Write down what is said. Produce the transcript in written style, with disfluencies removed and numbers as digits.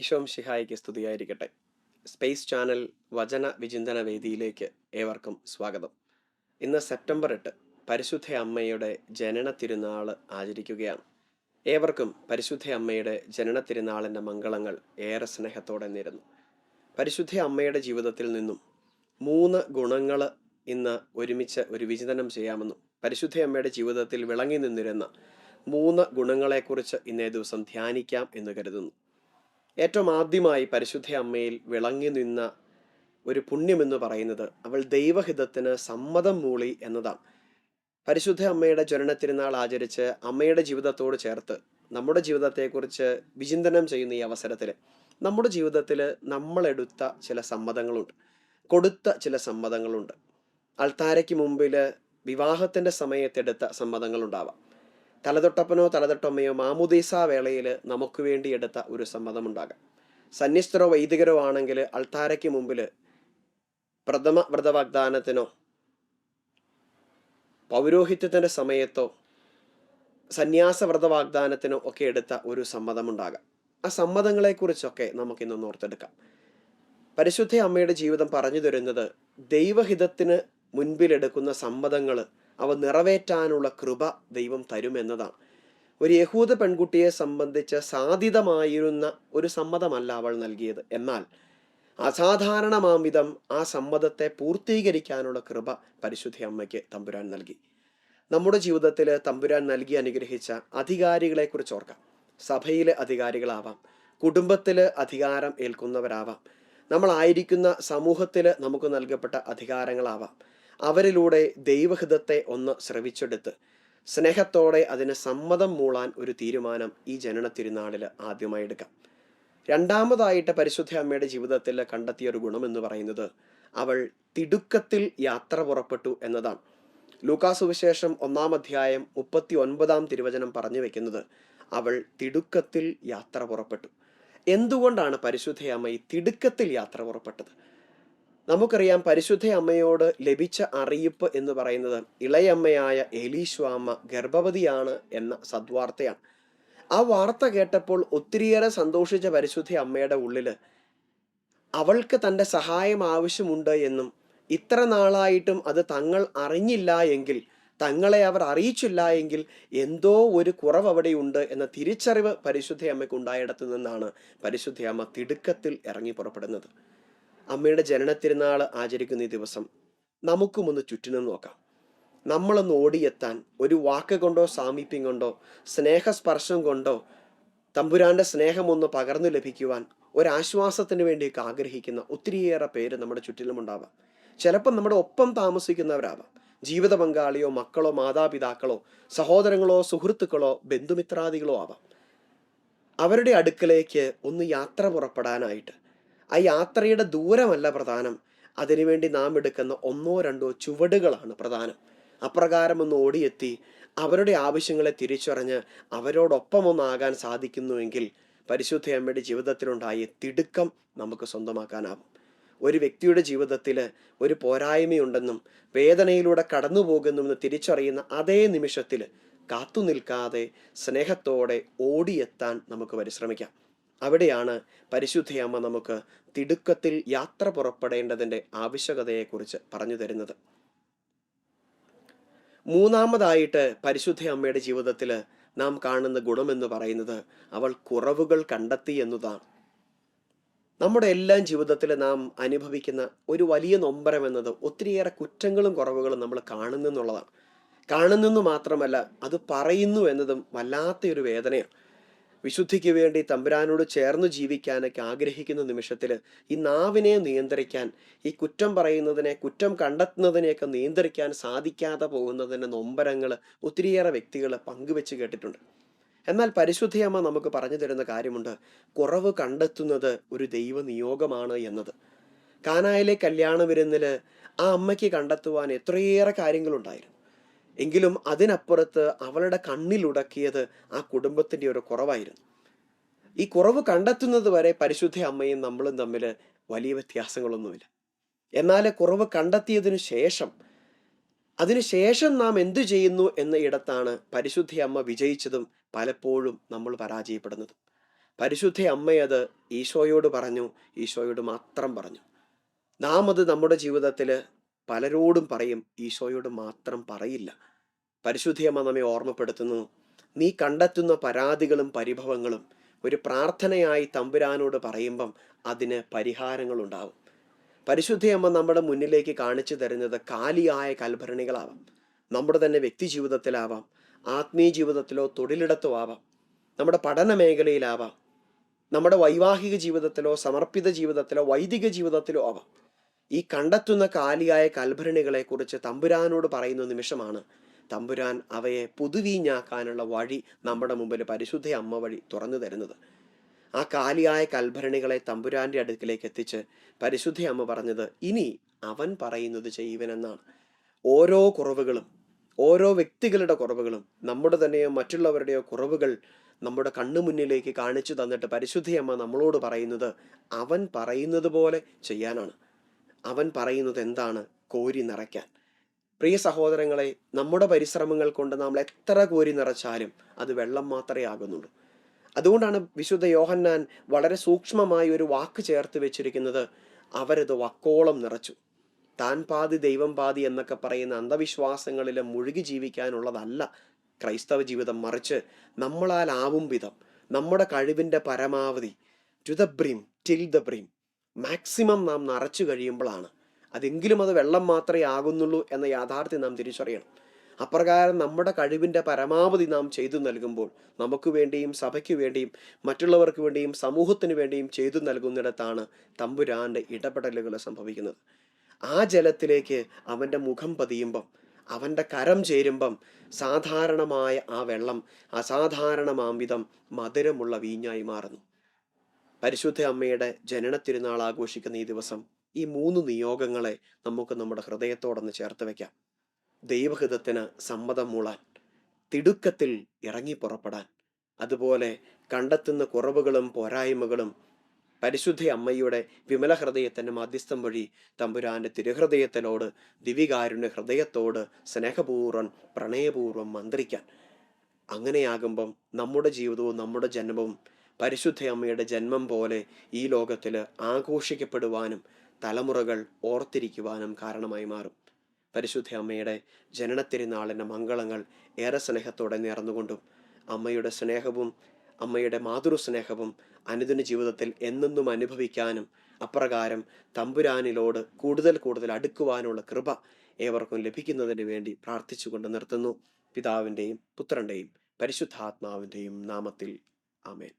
ഈശോം ശിഹായിക്ക് സ്തുതിയായിരിക്കട്ടെ. Space channel വചന വിചിന്തന വേദിയിലേക്ക് ഏവർക്കും സ്വാഗതം. ഇന്ന് സെപ്റ്റംബർ 8 പരിശുദ്ധ അമ്മയുടെ ജനന തിരുനാൾ ആചരിക്കുകയാണ്. ഏവർക്കും പരിശുദ്ധ അമ്മയുടെ ജനന തിരുനാളിൻ്റെ മംഗളങ്ങൾ ഏറെ സ്നേഹത്തോടെ നേരുന്നു. പരിശുദ്ധ അമ്മയുടെ ജീവിതത്തിൽ നിന്നും 3 ഗുണങ്ങൾ ഇന്ന് ഒരുമിച്ച് ഒരു വിചിന്തനം ചെയ്യാമെന്നും പരിശുദ്ധ അമ്മയുടെ ജീവിതത്തിൽ വിളങ്ങി നിന്നിരുന്ന 3 ഗുണങ്ങളെക്കുറിച്ച് ഇന്നേ ദിവസം ധ്യാനിക്കാം എന്ന് കരുതുന്നു. ഏറ്റവും ആദ്യമായി പരിശുദ്ധ അമ്മയിൽ വിളങ്ങി നിന്ന ഒരു പുണ്യമെന്ന് പറയുന്നത് അവൾ ദൈവഹിതത്തിന് സമ്മതം മൂളി എന്നതാണ്. പരിശുദ്ധ അമ്മയുടെ ജനന തിരുനാൾ ആചരിച്ച് അമ്മയുടെ ജീവിതത്തോട് ചേർത്ത് നമ്മുടെ ജീവിതത്തെക്കുറിച്ച് വിചിന്തനം ചെയ്യുന്ന ഈ അവസരത്തിൽ നമ്മുടെ ജീവിതത്തിൽ നമ്മളെടുത്ത ചില സമ്മതങ്ങളുണ്ട്, കൊടുത്ത ചില സമ്മതങ്ങളുണ്ട്. അൾത്താരയ്ക്ക് മുമ്പിൽ വിവാഹത്തിൻ്റെ സമയത്തെടുത്ത സമ്മതങ്ങളുണ്ടാവാം. തലതൊട്ടപ്പനോ തലതൊട്ടമ്മയോ മാമുദീസ വേളയിൽ നമുക്ക് വേണ്ടി എടുത്ത ഒരു സമ്മതമുണ്ടാകാം. സന്യസ്തരോ വൈദികരോ ആണെങ്കിൽ അൾത്താരയ്ക്ക് മുമ്പിൽ പ്രഥമ വ്രതവാഗ്ദാനത്തിനോ പൗരോഹിത്യത്തിൻ്റെ സമയത്തോ സന്യാസ വ്രതവാഗ്ദാനത്തിനോ ഒക്കെ എടുത്ത ഒരു സമ്മതമുണ്ടാകാം. ആ സമ്മതങ്ങളെക്കുറിച്ചൊക്കെ നമുക്കിന്നൊന്ന് ഓർത്തെടുക്കാം. പരിശുദ്ധ അമ്മയുടെ ജീവിതം പറഞ്ഞു തരുന്നത് ദൈവഹിതത്തിന് മുൻപിലെടുക്കുന്ന സമ്മതങ്ങൾ അവ നിറവേറ്റാനുള്ള കൃപ ദൈവം തരുമെന്നതാണ്. ഒരു യഹൂദ പെൺകുട്ടിയെ സംബന്ധിച്ച് സാധ്യതമായിരുന്ന ഒരു സമ്മതമല്ല അവൾ നൽകിയത്. എന്നാൽ അസാധാരണമാംവിധം ആ സമ്മതത്തെ പൂർത്തീകരിക്കാനുള്ള കൃപ പരിശുദ്ധ അമ്മയ്ക്ക് തമ്പുരാൻ നൽകി. നമ്മുടെ ജീവിതത്തിൽ തമ്പുരാൻ നൽകി അനുഗ്രഹിച്ച അധികാരികളെക്കുറിച്ച് ഓർക്കാം. സഭയിലെ അധികാരികളാവാം, കുടുംബത്തിൽ അധികാരം ഏൽക്കുന്നവരാവാം, നമ്മളായിരിക്കുന്ന സമൂഹത്തിൽ നമുക്ക് നൽകപ്പെട്ട അധികാരങ്ങളാവാം. അവരിലൂടെ ദൈവഹിതത്തെ ഒന്ന് ശ്രവിച്ചെടുത്ത് സ്നേഹത്തോടെ അതിന് സമ്മതം മൂളാൻ ഒരു തീരുമാനം ഈ ജനന തിരുനാളിൽ ആദ്യമായി എടുക്കാം. രണ്ടാമതായിട്ട് പരിശുദ്ധ അമ്മയുടെ ജീവിതത്തിൽ കണ്ടെത്തിയ ഒരു ഗുണമെന്ന് പറയുന്നത് അവൾ തിടുക്കത്തിൽ യാത്ര പുറപ്പെട്ടു എന്നതാണ്. ലൂക്കാ സുവിശേഷം 1-ാം അധ്യായം 39-ാം തിരുവചനം പറഞ്ഞു വെക്കുന്നത് അവൾ തിടുക്കത്തിൽ യാത്ര പുറപ്പെട്ടു. എന്തുകൊണ്ടാണ് പരിശുദ്ധ അമ്മ ഈ തിടുക്കത്തിൽ യാത്ര പുറപ്പെട്ടത്? നമുക്കറിയാം, പരിശുദ്ധ അമ്മയോട് ലഭിച്ച അറിയിപ്പ് എന്ന് പറയുന്നത് ഇളയമ്മയായ എലീശ്വാമ്മ ഗർഭവതിയാണ് എന്ന സദ്വാർത്തയാണ്. ആ വാർത്ത കേട്ടപ്പോൾ ഒത്തിരിയേറെ സന്തോഷിച്ച പരിശുദ്ധ അമ്മയുടെ ഉള്ളിൽ അവൾക്ക് തൻ്റെ സഹായം ആവശ്യമുണ്ട് എന്നും ഇത്ര നാളായിട്ടും അത് തങ്ങൾ അറിഞ്ഞില്ല എങ്കിൽ, തങ്ങളെ അവർ അറിയിച്ചില്ല എങ്കിൽ എന്തോ ഒരു കുറവ് അവിടെയുണ്ട് എന്ന തിരിച്ചറിവ് പരിശുദ്ധ അമ്മയ്ക്ക് ഉണ്ടായിടത്തു നിന്നാണ് പരിശുദ്ധ അമ്മ തിടുക്കത്തിൽ ഇറങ്ങി പുറപ്പെടുന്നത്. അമ്മയുടെ ജനനത്തിരുനാൾ ആചരിക്കുന്ന ഈ ദിവസം നമുക്കും ഒന്ന് ചുറ്റിനും നോക്കാം. നമ്മളൊന്ന് ഓടിയെത്താൻ ഒരു വാക്ക് കൊണ്ടോ സാമീപ്യം കൊണ്ടോ സ്നേഹസ്പർശം കൊണ്ടോ തമ്പുരാന്റെ സ്നേഹമൊന്ന് പകർന്നു ലഭിക്കുവാൻ ഒരാശ്വാസത്തിന് വേണ്ടിയൊക്കെ ആഗ്രഹിക്കുന്ന ഒത്തിരിയേറെ പേര് നമ്മുടെ ചുറ്റിലുമുണ്ടാവാം. ചിലപ്പോൾ നമ്മുടെ ഒപ്പം താമസിക്കുന്നവരാവാം. ജീവിത പങ്കാളിയോ മക്കളോ മാതാപിതാക്കളോ സഹോദരങ്ങളോ സുഹൃത്തുക്കളോ ബന്ധുമിത്രാദികളോ ആവാം. അവരുടെ അടുക്കലേക്ക് ഒന്ന് യാത്ര പുറപ്പെടാനായിട്ട് ആ യാത്രയുടെ ദൂരമല്ല പ്രധാനം, അതിനുവേണ്ടി നാം എടുക്കുന്ന 1-2 ചുവടുകളാണ് പ്രധാനം. അപ്രകാരം ഒന്ന് ഓടിയെത്തി അവരുടെ ആവശ്യങ്ങളെ തിരിച്ചറിഞ്ഞ് അവരോടൊപ്പമൊന്നാകാൻ സാധിക്കുന്നുവെങ്കിൽ പരിശുദ്ധ അമ്മയുടെ ജീവിതത്തിലുണ്ടായ തിടുക്കം നമുക്ക് സ്വന്തമാക്കാനാവും. ഒരു വ്യക്തിയുടെ ജീവിതത്തിൽ ഒരു പോരായ്മയുണ്ടെന്നും വേദനയിലൂടെ കടന്നു പോകുന്നുവെന്ന് തിരിച്ചറിയുന്ന അതേ നിമിഷത്തിൽ കാത്തു നിൽക്കാതെ സ്നേഹത്തോടെ ഓടിയെത്താൻ നമുക്ക് പരിശ്രമിക്കാം. അവിടെയാണ് പരിശുദ്ധ അമ്മ നമുക്ക് തിടുക്കത്തിൽ യാത്ര പുറപ്പെടേണ്ടതിൻ്റെ ആവശ്യകതയെക്കുറിച്ച് പറഞ്ഞു തരുന്നത്. മൂന്നാമതായിട്ട് പരിശുദ്ധ അമ്മയുടെ ജീവിതത്തിൽ നാം കാണുന്ന ഗുണമെന്ന് പറയുന്നത് അവൾ കുറവുകൾ കണ്ടെത്തി എന്നതാണ്. നമ്മുടെ എല്ലാം ജീവിതത്തിൽ നാം അനുഭവിക്കുന്ന ഒരു വലിയ നൊമ്പരം എന്നത് ഒത്തിരിയേറെ കുറ്റങ്ങളും കുറവുകളും നമ്മൾ കാണുന്നെന്നുള്ളതാണ്. കാണുന്നെന്ന് മാത്രമല്ല, അത് പറയുന്നു എന്നതും വല്ലാത്തൊരു വേദനയാണ്. വിശുദ്ധിക്ക് വേണ്ടി തമ്പുരാനോട് ചേർന്ന് ജീവിക്കാനൊക്കെ ആഗ്രഹിക്കുന്ന നിമിഷത്തിൽ ഈ നാവിനെ നിയന്ത്രിക്കാൻ, ഈ കുറ്റം പറയുന്നതിനെ, കുറ്റം കണ്ടെത്തുന്നതിനെയൊക്കെ നിയന്ത്രിക്കാൻ സാധിക്കാതെ പോകുന്നതിൻ്റെ നൊമ്പരങ്ങൾ ഒത്തിരിയേറെ വ്യക്തികൾ പങ്കുവെച്ച് കേട്ടിട്ടുണ്ട്. എന്നാൽ പരിശുദ്ധ അമ്മ നമുക്ക് പറഞ്ഞു തരുന്ന കാര്യമുണ്ട്, കുറവ് കണ്ടെത്തുന്നത് ഒരു ദൈവ നിയോഗമാണ് എന്നത്. കാനായിലെ കല്യാണ വിരുന്നിൽ ആ അമ്മയ്ക്ക് കണ്ടെത്തുവാൻ എത്രയേറെ കാര്യങ്ങളുണ്ടായിരുന്നു. എങ്കിലും അതിനപ്പുറത്ത് അവളുടെ കണ്ണിലുടക്കിയത് ആ കുടുംബത്തിൻ്റെ ഒരു കുറവായിരുന്നു. ഈ കുറവ് കണ്ടെത്തുന്നത് വരെ പരിശുദ്ധ അമ്മയും നമ്മളും തമ്മിൽ വലിയ വ്യത്യാസങ്ങളൊന്നുമില്ല. എന്നാൽ കുറവ് കണ്ടെത്തിയതിനു ശേഷം അതിനുശേഷം നാം എന്തു ചെയ്യുന്നു എന്ന ഇടത്താണ് പരിശുദ്ധ അമ്മ വിജയിച്ചതും പലപ്പോഴും നമ്മൾ പരാജയപ്പെടുന്നതും. പരിശുദ്ധ അമ്മയത് ഈശോയോട് പറഞ്ഞു, ഈശോയോട് മാത്രം പറഞ്ഞു. നാം അത് നമ്മുടെ ജീവിതത്തിൽ പലരോടും പറയും, ഈശോയോട് മാത്രം പറയില്ല. പരിശുദ്ധയമ്മ നമ്മെ ഓർമ്മപ്പെടുത്തുന്നു, നീ കണ്ടെത്തുന്ന പരാതികളും പരിഭവങ്ങളും ഒരു പ്രാർത്ഥനയായി തമ്പുരാനോട് പറയുമ്പം അതിന് പരിഹാരങ്ങളുണ്ടാവും. പരിശുദ്ധയമ്മ നമ്മുടെ മുന്നിലേക്ക് കാണിച്ചു തരുന്നത് കാലിയായ കൽഭരണികളാവാം. നമ്മുടെ തന്നെ വ്യക്തി ജീവിതത്തിലാവാം, ആത്മീയ ജീവിതത്തിലോ തൊഴിലിടത്തോ ആവാം, നമ്മുടെ പഠന മേഖലയിലാവാം, നമ്മുടെ വൈവാഹിക ജീവിതത്തിലോ സമർപ്പിത ജീവിതത്തിലോ വൈദിക ജീവിതത്തിലോ ആവാം. ഈ കണ്ടെത്തുന്ന കാലിയായ കൽഭരണികളെ കുറിച്ച് തമ്പുരാനോട് പറയുന്ന നിമിഷമാണ് തമ്പുരാൻ അവയെ പുതുവീഞ്ഞാക്കാനുള്ള വഴി നമ്മുടെ മുമ്പിൽ പരിശുദ്ധ അമ്മ വഴി തുറന്നു തരുന്നത്. ആ കാലിയായ കൽഭരണികളെ തമ്പുരാന്റെ അടുക്കിലേക്ക് എത്തിച്ച് പരിശുദ്ധ അമ്മ പറഞ്ഞത്, ഇനി അവൻ പറയുന്നത് ചെയ്യുവനെന്നാണ്. ഓരോ കുറവുകളും, ഓരോ വ്യക്തികളുടെ കുറവുകളും, നമ്മുടെ തന്നെയോ മറ്റുള്ളവരുടെയോ കുറവുകൾ നമ്മുടെ കണ്ണുമുന്നിലേക്ക് കാണിച്ചു തന്നിട്ട് പരിശുദ്ധയമ്മ നമ്മളോട് പറയുന്നത് അവൻ പറയുന്നത് പോലെ ചെയ്യാനാണ്. അവൻ പറയുന്നത് എന്താണ്? കോരി നിറയ്ക്കാൻ. പ്രിയ സഹോദരങ്ങളെ, നമ്മുടെ പരിശ്രമങ്ങൾ കൊണ്ട് നമ്മൾ എത്ര കോരി നിറച്ചാലും അത് വെള്ളം മാത്രമേ ആകുന്നുള്ളൂ. അതുകൊണ്ടാണ് വിശുദ്ധ യോഹന്നാൻ വളരെ സൂക്ഷ്മമായി ഒരു വാക്ക് ചേർത്ത് വെച്ചിരിക്കുന്നത്, അവരത് വക്കോളം നിറച്ചു. താൻ പാതി ദൈവം പാതി എന്നൊക്കെ പറയുന്ന അന്ധവിശ്വാസങ്ങളിൽ മുഴുകി ജീവിക്കാനുള്ളതല്ല ക്രൈസ്തവ ജീവിതം. മറിച്ച് നമ്മളാലാവും വിധം നമ്മുടെ കഴിവിൻ്റെ പരമാവധി to the brim, till the brim, maximum നാം നിറച്ചു കഴിയുമ്പോഴാണ്, അതെങ്കിലും അത് വെള്ളം മാത്രമേ ആകുന്നുള്ളൂ എന്ന യാഥാർത്ഥ്യം നാം തിരിച്ചറിയണം. അപ്രകാരം നമ്മുടെ കഴിവിൻ്റെ പരമാവധി നാം ചെയ്തു നൽകുമ്പോൾ നമുക്ക് വേണ്ടിയും സഭയ്ക്ക് വേണ്ടിയും മറ്റുള്ളവർക്ക് വേണ്ടിയും സമൂഹത്തിന് വേണ്ടിയും ചെയ്തു നൽകുന്നിടത്താണ് തമ്പുരാൻ്റെ ഇടപെടലുകൾ സംഭവിക്കുന്നത്. ആ ജലത്തിലേക്ക് അവൻ്റെ മുഖം പതിയുമ്പം, അവൻ്റെ കരം ചേരുമ്പം സാധാരണമായ ആ വെള്ളം അസാധാരണമാംവിധം മധുരമുള്ള വീഞ്ഞായി മാറുന്നു. പരിശുദ്ധ അമ്മയുടെ ജനന തിരുനാൾ ആഘോഷിക്കുന്ന ഈ ദിവസം ഈ 3 നിയോഗങ്ങളെ നമുക്ക് നമ്മുടെ ഹൃദയത്തോടൊന്ന് ചേർത്ത് വയ്ക്കാം. ദൈവഹിതത്തിന് സമ്മതം മൂളാൻ, തിടുക്കത്തിൽ ഇറങ്ങി പുറപ്പെടാൻ, അതുപോലെ കണ്ടെത്തുന്ന കുറവുകളും പോരായ്മകളും പരിശുദ്ധ അമ്മയുടെ വിമല ഹൃദയത്തിൻ്റെ മധ്യസ്ഥം വഴി തമ്പുരാന്റെ തിരുഹൃദയത്തിനോട്, ദിവികാരുണ്യ ഹൃദയത്തോട് സ്നേഹപൂർവ്വം പ്രണയപൂർവ്വം മന്ത്രിക്കാൻ. അങ്ങനെയാകുമ്പം നമ്മുടെ ജീവിതവും നമ്മുടെ ജന്മവും പരിശുദ്ധ അമ്മയുടെ ജന്മം പോലെ ഈ ലോകത്തിൽ ആഘോഷിക്കപ്പെടുവാനും തലമുറകൾ ഓർത്തിരിക്കുവാനും കാരണമായി മാറും. പരിശുദ്ധ അമ്മയുടെ ജനനത്തിരുനാളിൻ്റെ മംഗളങ്ങൾ ഏറെ സ്നേഹത്തോടെ നേർന്നുകൊണ്ടും അമ്മയുടെ സ്നേഹവും അമ്മയുടെ മാതൃസ്നേഹവും അനുദിന ജീവിതത്തിൽ എന്നെന്നും അനുഭവിക്കാനും അപ്രകാരം തമ്പുരാനിലോട് കൂടുതൽ കൂടുതൽ അടുക്കുവാനുള്ള കൃപ ഏവർക്കും ലഭിക്കുന്നതിന് വേണ്ടി പ്രാർത്ഥിച്ചുകൊണ്ട് നിർത്തുന്നു. പിതാവിൻ്റെയും പുത്രൻ്റെയും പരിശുദ്ധാത്മാവിൻ്റെയും നാമത്തിൽ ആമേൻ.